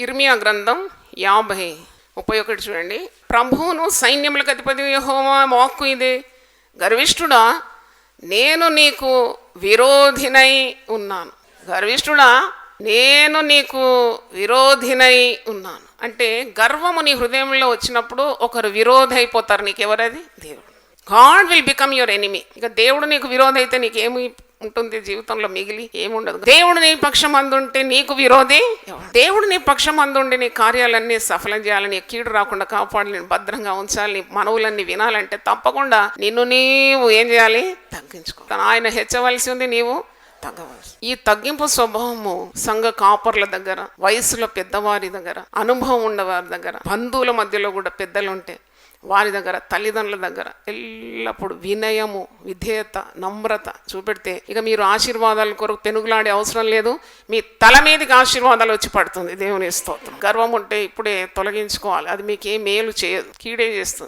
ఇర్మియా గ్రంథం 50:31 చూడండి. ప్రభువును సైన్యములకు అధిపతి యెహోవా వాక్కు ఇదే, గర్విష్ఠుడా నేను నీకు విరోధినై ఉన్నాను. గర్విష్ఠుడా నేను నీకు విరోధినై ఉన్నాను అంటే గర్వము నీ హృదయంలో వచ్చినప్పుడు ఒకరు విరోధి అయిపోతారు. నీకు ఎవరది? దేవుడు. God will become your enemy. ఇక దేవుడు నీకు విరోధి అయితే నీకేమి ఉంటుంది జీవితంలో? మిగిలి ఏముండదు. దేవుడు నీ పక్షం అందుంటే నీకు విరోధి. దేవుడు నీ పక్షం అందుండి నీ కార్యాలన్నీ సఫలం చేయాలని, నీ కీడు రాకుండా కాపాడాలి, నేను భద్రంగా ఉంచాలి, నీ మనవులన్నీ వినాలంటే తప్పకుండా నిన్ను నీవు ఏం చేయాలి? తగ్గించుకో. ఆయన హెచ్చవలసి ఉంది, నీవు తగ్గవలసి. ఈ తగ్గింపు స్వభావము సంఘ కాపర్ల దగ్గర, వయసులో పెద్దవారి దగ్గర, అనుభవం ఉన్నవారి దగ్గర, బంధువుల మధ్యలో కూడా పెద్దలు ఉంటే వారి దగ్గర, తల్లిదండ్రుల దగ్గర ఎల్లప్పుడు వినయము, విధేయత, నమ్రత చూపెడితే ఇక మీరు ఆశీర్వాదాల కొరకు పెనుగులాడే అవసరం లేదు. మీ తల మీదకి ఆశీర్వాదాలు వచ్చి పడుతుంది. దేవుని స్తోత్రం. గర్వం ఉంటే ఇప్పుడే తొలగించుకోవాలి. అది మీకేం మేలు చేయదు, కీడే చేస్తుంది.